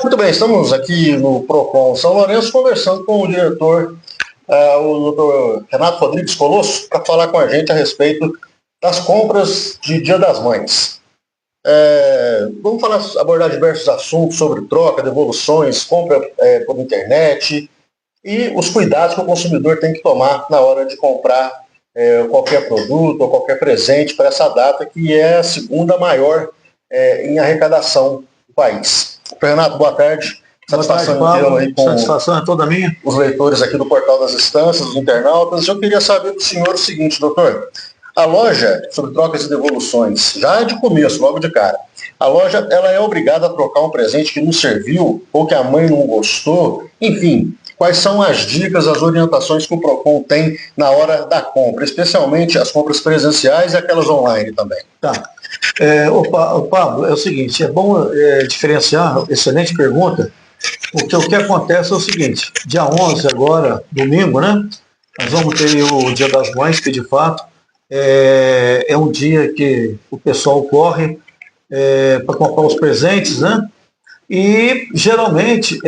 Muito bem, estamos aqui no PROCON São Lourenço conversando com o diretor, o doutor Renato Rodrigues Colosso, para falar com a gente a respeito das compras de Dia das Mães. Vamos abordar diversos assuntos sobre troca, devoluções, compra por internet e os cuidados que o consumidor tem que tomar na hora de comprar qualquer produto ou qualquer presente para essa data, que é a segunda maior em arrecadação do país. Renato, boa tarde. Satisfação é toda minha. Os leitores aqui do Portal das Estâncias, os internautas. Eu queria saber do senhor o seguinte, doutor. A loja, sobre trocas e devoluções, já de começo, logo de cara, a loja ela é obrigada a trocar um presente que não serviu ou que a mãe não gostou. Enfim, quais são as dicas, as orientações que o PROCON tem na hora da compra, especialmente as compras presenciais e aquelas online também? Tá. Pablo, é o seguinte, é bom diferenciar, excelente pergunta, porque o que acontece é o seguinte, dia 11 agora, domingo, né, nós vamos ter o Dia das Mães, que de fato é um dia que o pessoal corre para comprar os presentes, né, e geralmente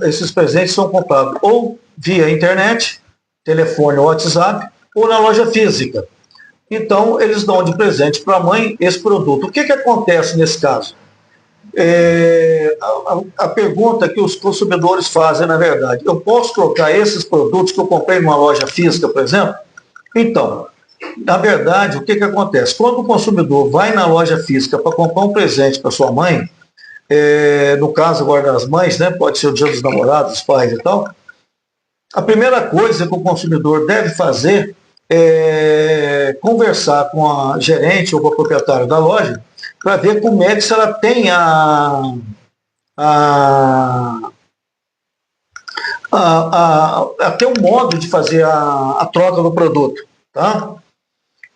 esses presentes são comprados ou via internet, telefone ou WhatsApp, ou na loja física. Então, eles dão de presente para a mãe esse produto. O que acontece nesse caso? A pergunta que os consumidores fazem, na verdade, eu posso trocar esses produtos que eu comprei numa loja física, por exemplo? Então, na verdade, o que acontece? Quando o consumidor vai na loja física para comprar um presente para sua mãe, no caso agora das mães, né, pode ser o Dia dos Namorados, dos pais e tal, a primeira coisa que o consumidor deve fazer conversar com a gerente ou com o proprietário da loja para ver como é que se ela tem até um modo de fazer a troca do produto, tá?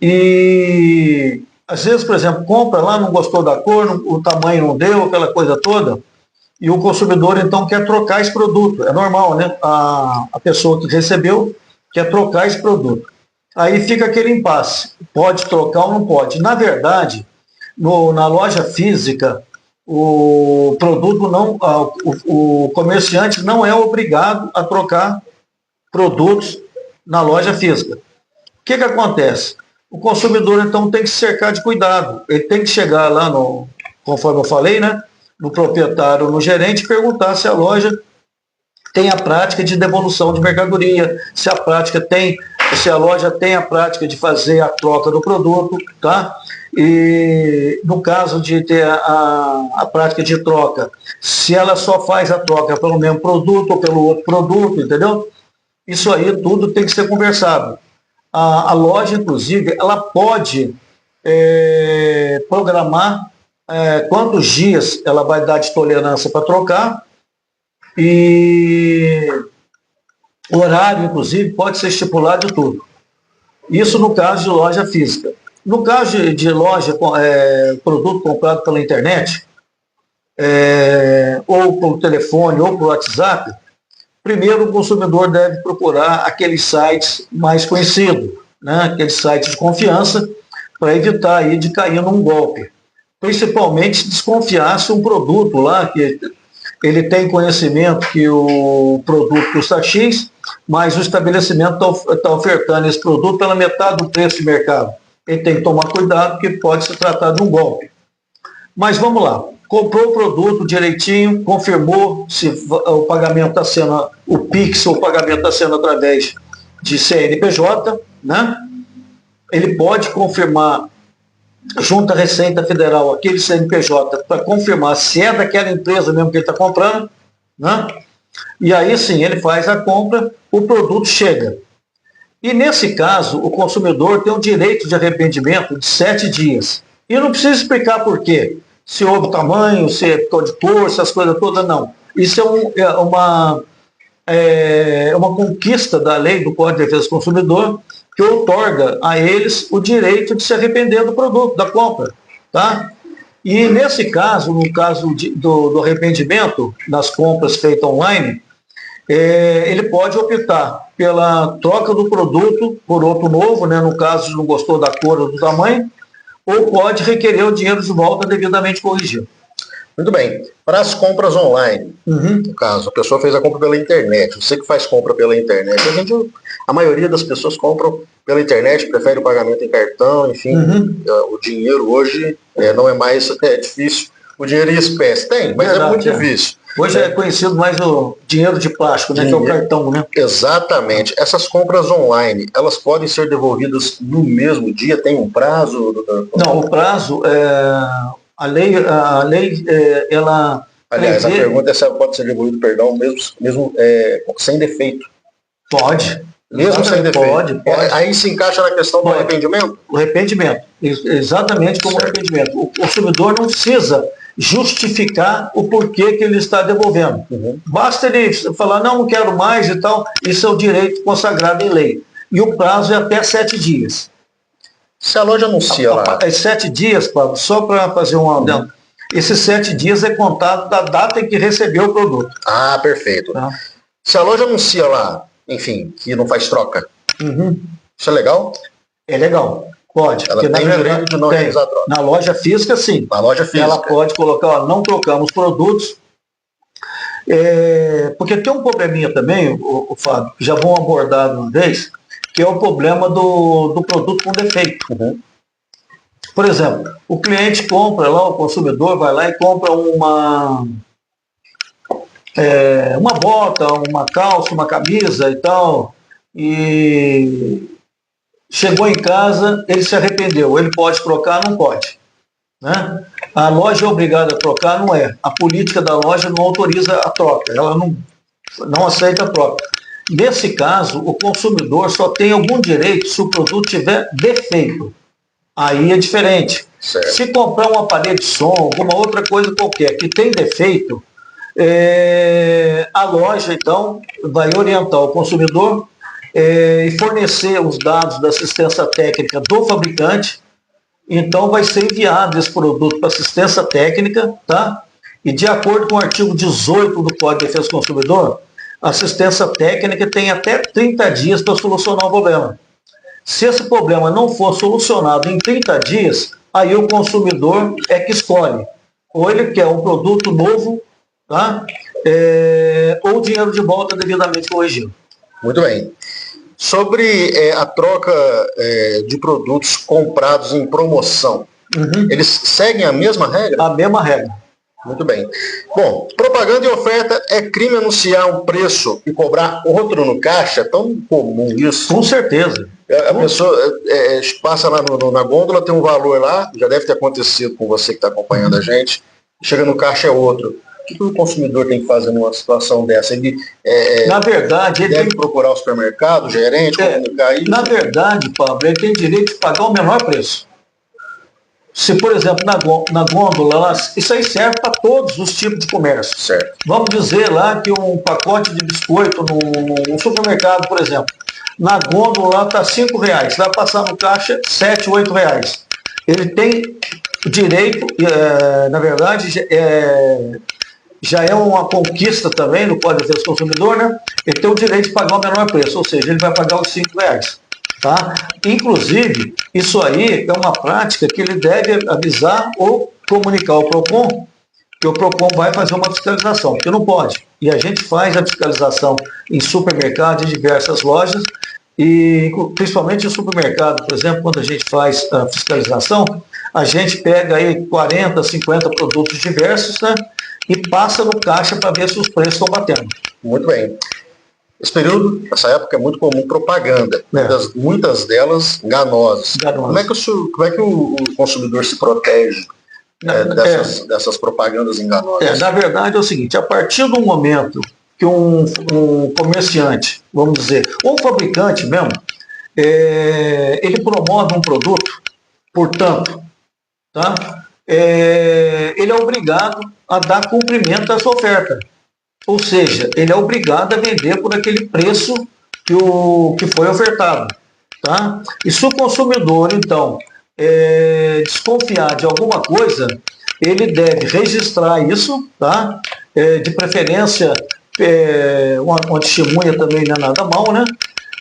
E às vezes, por exemplo, compra lá, não gostou da cor, o tamanho não deu, aquela coisa toda, e o consumidor então quer trocar esse produto. É normal, né? A pessoa que recebeu quer trocar esse produto. Aí fica aquele impasse, pode trocar ou não pode. Na verdade, na loja física, o produto não, o comerciante não é obrigado a trocar produtos na loja física. O que acontece? O consumidor, então, tem que se cercar de cuidado. Ele tem que chegar lá, conforme eu falei, né, no proprietário, no gerente, e perguntar se a loja tem a prática de devolução de mercadoria, se a loja tem a prática de fazer a troca do produto, tá? E no caso de ter a prática de troca, se ela só faz a troca pelo mesmo produto ou pelo outro produto, entendeu? Isso aí tudo tem que ser conversado. A loja, inclusive, ela pode programar quantos dias ela vai dar de tolerância para trocar, e o horário, inclusive, pode ser estipulado de tudo. Isso no caso de loja física. No caso de loja, produto comprado pela internet, ou pelo telefone, ou pelo WhatsApp, primeiro o consumidor deve procurar aqueles sites mais conhecidos, né? Aqueles sites de confiança, para evitar aí de cair num golpe. Principalmente desconfiar se um produto lá, que ele tem conhecimento que o produto custa X, mas o estabelecimento está ofertando esse produto pela metade do preço de mercado. Ele tem que tomar cuidado, porque pode se tratar de um golpe. Mas vamos lá. Comprou o produto direitinho, confirmou se o pagamento está sendo, o Pix ou o pagamento está sendo através de CNPJ, né? Ele pode confirmar junto à Receita Federal aquele CNPJ para confirmar se é daquela empresa mesmo que ele está comprando, né? E aí sim ele faz a compra, o produto chega. E nesse caso, o consumidor tem um direito de arrependimento de 7 dias. E eu não preciso explicar por quê. Se houve tamanho, se é de cor, essas coisas todas, não. Isso é uma conquista da lei do Código de Defesa do Consumidor, que outorga a eles o direito de se arrepender do produto, da compra. Tá? E nesse caso, no caso do arrependimento nas compras feitas online, ele pode optar pela troca do produto por outro novo, né, no caso não gostou da cor ou do tamanho, ou pode requerer o dinheiro de volta devidamente corrigido. Muito bem. Para as compras online, no caso, a pessoa fez a compra pela internet. Você que faz compra pela internet, a maioria das pessoas compram pela internet, prefere o pagamento em cartão, enfim, o dinheiro hoje não é mais difícil. O dinheiro em espécie tem, mas é muito difícil. Hoje é conhecido mais o dinheiro de plástico, né? Que é o cartão, né? Exatamente. Essas compras online, elas podem ser devolvidas no mesmo dia? Tem um prazo? Não, o prazo, a lei ela... Aliás, a pergunta é se ela pode ser devolvida, perdão, mesmo sem defeito. Pode. Mesmo sem defeito. Pode. Aí se encaixa na questão do arrependimento? O arrependimento. Exatamente como o arrependimento. O consumidor não precisa justificar o porquê que ele está devolvendo. Basta ele falar, não quero mais e tal, isso é o direito consagrado em lei. E o prazo é até 7 dias. Se a loja anuncia lá... 7 dias, Pablo, só para fazer um... Esses 7 dias é contado da data em que recebeu o produto. Ah, perfeito. Tá. Se a loja anuncia lá, enfim, que não faz troca, isso é legal? É legal. Pode. Ela tem o direito de não realizar a troca. Na loja física, sim. Na loja física. Ela pode colocar, não trocamos produtos. Porque tem um probleminha também, o Fábio, que já vão abordar uma vez, que é o problema do produto com defeito. Por exemplo, o cliente compra lá, o consumidor vai lá e compra uma bota, uma calça, uma camisa e tal, e chegou em casa, ele se arrependeu. Ele pode trocar? Não pode. Né? A loja é obrigada a trocar? Não é. A política da loja não autoriza a troca. Ela não aceita a troca. Nesse caso, o consumidor só tem algum direito se o produto tiver defeito. Aí é diferente. Certo. Se comprar um aparelho de som, alguma outra coisa qualquer que tem defeito, a loja, então, vai orientar o consumidor e fornecer os dados da assistência técnica do fabricante. Então vai ser enviado esse produto para assistência técnica, tá? E de acordo com o artigo 18 do Código de Defesa do Consumidor, a assistência técnica tem até 30 dias para solucionar o problema. Se esse problema não for solucionado em 30 dias, aí o consumidor é que escolhe. Ou ele quer um produto novo, tá? Ou dinheiro de volta devidamente corrigido. Muito bem. Sobre a troca de produtos comprados em promoção, eles seguem a mesma regra? A mesma regra. Muito bem. Bom, propaganda e oferta, é crime anunciar um preço e cobrar outro no caixa? É tão comum isso. Com certeza. A pessoa passa lá na gôndola, tem um valor lá, já deve ter acontecido com você que está acompanhando a gente, chega no caixa é outro. O que o consumidor tem que fazer numa situação dessa? Ele, na verdade, ele deve procurar o supermercado, o gerente, comunicar isso? Na verdade, Pablo, ele tem direito de pagar o menor preço. Se, por exemplo, na gôndola, isso aí serve para todos os tipos de comércio. Certo. Vamos dizer lá que um pacote de biscoito no supermercado, por exemplo, na gôndola está R$5, vai passar no caixa R$7, R$8. Ele tem o direito, na verdade, já é uma conquista também no Código de Defesa do Consumidor, né? Ele tem o direito de pagar o menor preço, ou seja, ele vai pagar os R$5. Tá? Inclusive, isso aí é uma prática que ele deve avisar ou comunicar ao PROCON, que o PROCON vai fazer uma fiscalização, porque não pode. E a gente faz a fiscalização em supermercados, em diversas lojas, e principalmente em supermercado, por exemplo, quando a gente faz a fiscalização, a gente pega aí 40, 50 produtos diversos, né, e passa no caixa para ver se os preços estão batendo. Muito bem. Esse período, essa época, é muito comum propaganda, muitas delas enganosas. Como é que o consumidor se protege dessas propagandas enganosas? Na verdade é o seguinte, a partir do momento que um comerciante, vamos dizer, ou um fabricante mesmo, ele promove um produto, portanto, tá? Ele é obrigado a dar cumprimento a essa oferta. Ou seja, ele é obrigado a vender por aquele preço que foi ofertado. Tá? E se o consumidor, então, desconfiar de alguma coisa, ele deve registrar isso, tá? De preferência, uma testemunha também não é nada mal, né?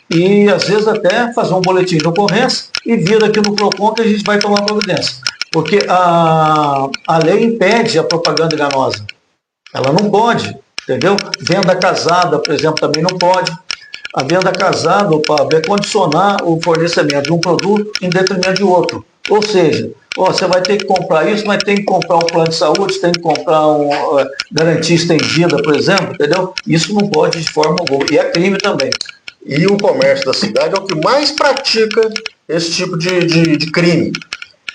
E às vezes até fazer um boletim de ocorrência e vir aqui no PROCON que a gente vai tomar providência. Porque a lei impede a propaganda enganosa. Ela não pode, entendeu? Venda casada, por exemplo, também não pode. A venda casada, Pablo, é condicionar o fornecimento de um produto em detrimento de outro. Ou seja, você vai ter que comprar isso, mas tem que comprar um plano de saúde, tem que comprar uma garantia estendida, por exemplo, entendeu? Isso não pode de forma alguma. E é crime também. E o comércio da cidade é o que mais pratica esse tipo de crime.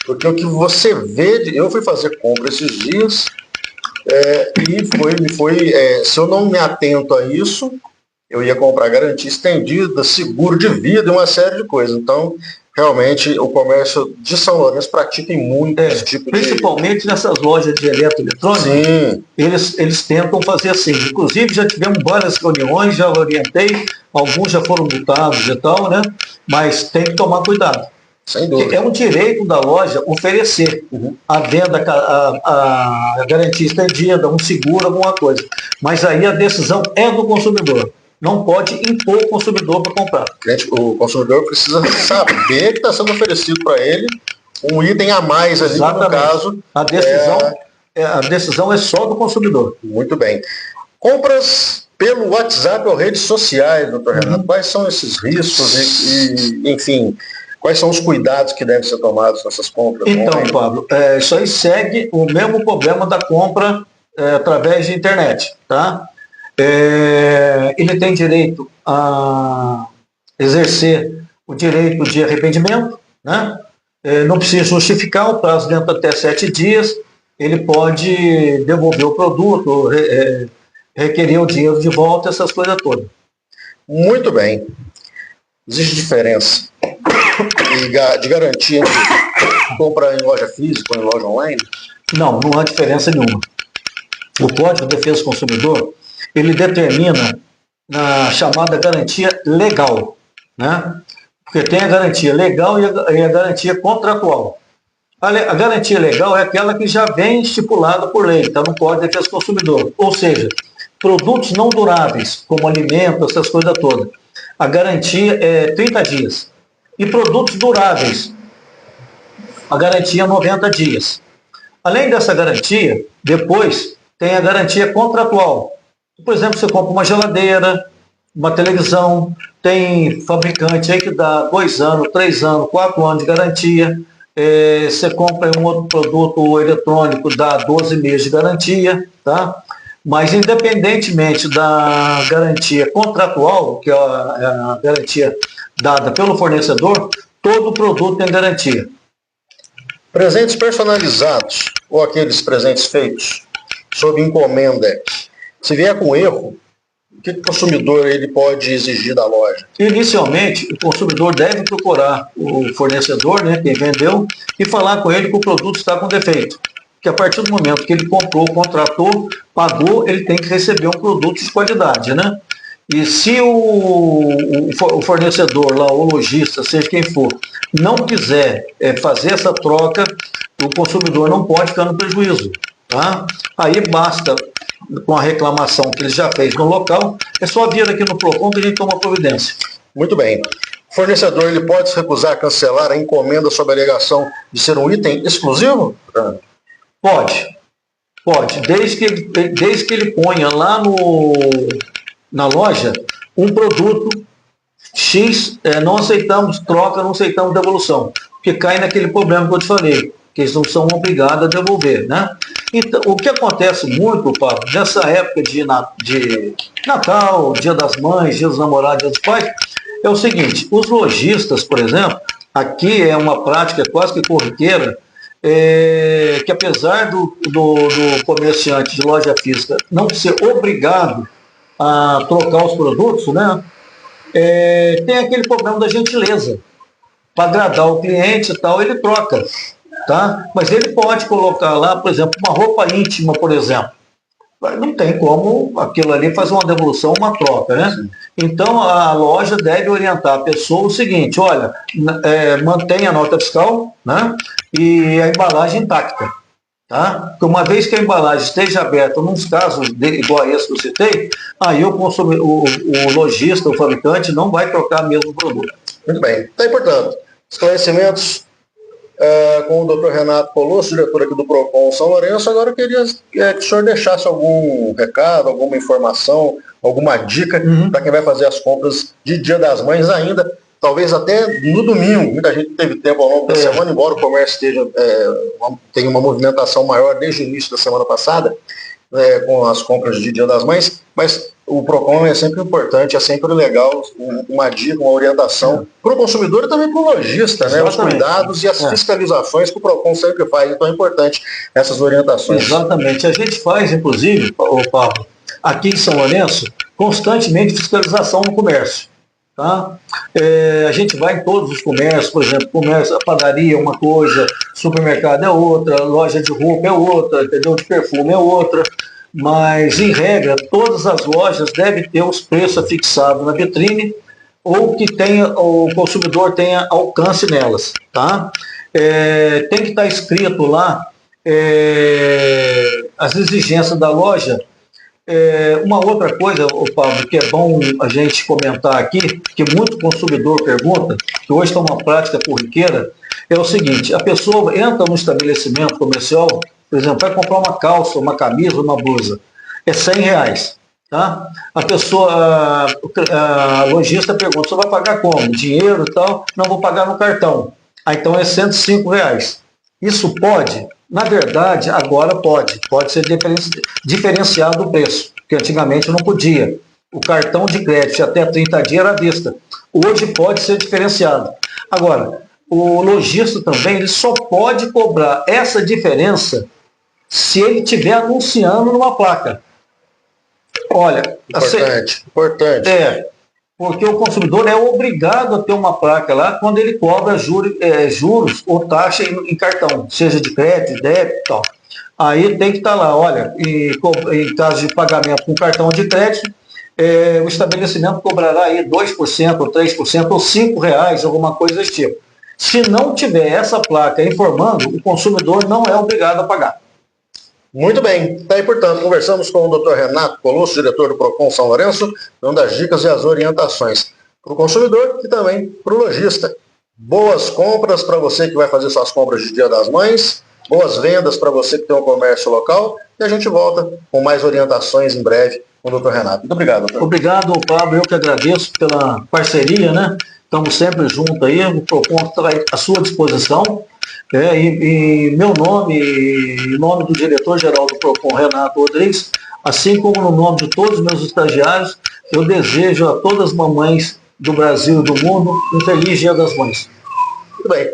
Porque o que você vê, eu fui fazer compra esses dias, se eu não me atento a isso, eu ia comprar garantia estendida, seguro de vida e uma série de coisas. Então, realmente, o comércio de São Lourenço pratica muito esse tipo principalmente nessas lojas de eletroeletrônicos. Sim. Eles tentam fazer assim. Inclusive, já tivemos várias reuniões, já orientei, alguns já foram multados e tal, né? Mas tem que tomar cuidado. Sem dúvida. É um direito da loja oferecer a venda, a garantia estendida, um seguro, alguma coisa. Mas aí a decisão é do consumidor. Não pode impor o consumidor para comprar. O consumidor precisa saber que está sendo oferecido para ele um item a mais ali, no caso. A decisão é só do consumidor. Muito bem. Compras pelo WhatsApp ou redes sociais, doutor Renato, quais são esses riscos e, enfim, quais são os cuidados que devem ser tomados nessas compras? Então, Pablo, isso aí segue o mesmo problema da compra através de internet, tá? Ele tem direito a exercer o direito de arrependimento, né? Não precisa justificar o prazo dentro até 7 dias, ele pode devolver o produto, requerer o dinheiro de volta, essas coisas todas. Muito bem. Existe diferença de garantia entre comprar em loja física ou em loja online? Não há diferença nenhuma. O Código de Defesa do Consumidor, ele determina na chamada garantia legal, né? Porque tem a garantia legal e a garantia contratual. A garantia legal é aquela que já vem estipulada por lei, está no Código de Defesa do Consumidor. Ou seja, produtos não duráveis, como alimentos, essas coisas todas. A garantia é 30 dias. E produtos duráveis, a garantia é 90 dias. Além dessa garantia, depois tem a garantia contratual. Por exemplo, você compra uma geladeira, uma televisão, tem fabricante aí que dá 2 anos, 3 anos, 4 anos de garantia. Você compra um outro produto eletrônico, dá 12 meses de garantia, tá? Mas independentemente da garantia contratual, que é a garantia dada pelo fornecedor, todo produto tem garantia. Presentes personalizados ou aqueles presentes feitos sob encomenda, se vier com erro, o que o consumidor ele pode exigir da loja? Inicialmente, o consumidor deve procurar o fornecedor, né, quem vendeu, e falar com ele que o produto está com defeito. Que a partir do momento que ele comprou, contratou, pagou, ele tem que receber um produto de qualidade, né? E se o fornecedor lá, o lojista, seja quem for, não quiser fazer essa troca, o consumidor não pode ficar no prejuízo, tá? Aí basta, com a reclamação que ele já fez no local, é só vir aqui no PROCON que a gente toma providência. Muito bem. O fornecedor ele pode se recusar a cancelar a encomenda sob a alegação de ser um item exclusivo? Pode, desde que ele ponha lá na loja um produto X, não aceitamos troca, não aceitamos devolução, porque cai naquele problema que eu te falei, que eles não são obrigados a devolver, né? Então, o que acontece muito, Pablo, nessa época de Natal, Dia das Mães, Dia dos Namorados, Dia dos Pais, é o seguinte, os lojistas, por exemplo, aqui é uma prática quase que corriqueira, que apesar do comerciante de loja física não ser obrigado a trocar os produtos, né, tem aquele problema da gentileza. Para agradar o cliente e tal, ele troca. Tá? Mas ele pode colocar lá, por exemplo, uma roupa íntima, por exemplo. Não tem como aquilo ali fazer uma devolução, uma troca, né? Sim. Então a loja deve orientar a pessoa o seguinte: olha, mantenha a nota fiscal, né? E a embalagem intacta, tá? Porque uma vez que a embalagem esteja aberta, nos casos igual a esse que eu citei, aí o lojista, o fabricante, não vai trocar mesmo o produto. Muito bem. Está aí, portanto, esclarecimentos com o Dr. Renato Colosso, diretor aqui do PROCON São Lourenço. Agora eu queria que o senhor deixasse algum recado, alguma informação, alguma dica para quem vai fazer as compras de Dia das Mães ainda, talvez até no domingo. Muita gente teve tempo ao longo da semana, embora o comércio tenha uma movimentação maior desde o início da semana passada, com as compras de Dia das Mães, mas o PROCON é sempre importante, é sempre legal uma dica, uma orientação para o consumidor e também para o lojista, né? Os cuidados e as fiscalizações que o PROCON sempre faz, então é importante essas orientações. Exatamente, a gente faz, inclusive, Pablo, aqui em São Lourenço, constantemente fiscalização no comércio. Tá? A gente vai em todos os comércios, por exemplo, comércio, a padaria é uma coisa, supermercado é outra, loja de roupa é outra, entendeu? De perfume é outra, mas em regra todas as lojas devem ter os preços fixados na vitrine ou que o consumidor tenha alcance nelas. Tá? Tem que estar escrito lá as exigências da loja. Uma outra coisa, Pablo, que é bom a gente comentar aqui, que muito consumidor pergunta, que hoje está uma prática corriqueira, é o seguinte: a pessoa entra no estabelecimento comercial, por exemplo, vai comprar uma calça, uma camisa, uma blusa, é R$100. Tá? A lojista pergunta: você vai pagar como? Dinheiro e tal? Não, vou pagar no cartão. Então é R$105. Isso pode? Na verdade, agora pode ser diferenciado o preço, porque antigamente não podia. O cartão de crédito até 30 dias era à vista. Hoje pode ser diferenciado. Agora, o lojista também ele só pode cobrar essa diferença se ele estiver anunciando numa placa. Olha, importante. Porque o consumidor é obrigado a ter uma placa lá quando ele cobra juros ou taxa em cartão, seja de crédito, débito e tal. Aí tem que estar lá, olha, em caso de pagamento com cartão de crédito, o estabelecimento cobrará aí 2%, ou 3%, ou R$5, alguma coisa desse tipo. Se não tiver essa placa informando, o consumidor não é obrigado a pagar. Muito bem. Daí, portanto, conversamos com o Dr. Renato Colosso, diretor do PROCON São Lourenço, dando as dicas e as orientações para o consumidor e também para o lojista. Boas compras para você que vai fazer suas compras de Dia das Mães, boas vendas para você que tem um comércio local, e a gente volta com mais orientações em breve com o Dr. Renato. Muito obrigado, doutor. Obrigado, Pablo. Eu que agradeço pela parceria, né? Estamos sempre juntos aí, o PROCON está à sua disposição. Em meu nome, em nome do diretor-geral do PROCON, Renato Rodrigues, assim como no nome de todos os meus estagiários, eu desejo a todas as mamães do Brasil e do mundo um feliz Dia das Mães. Muito bem.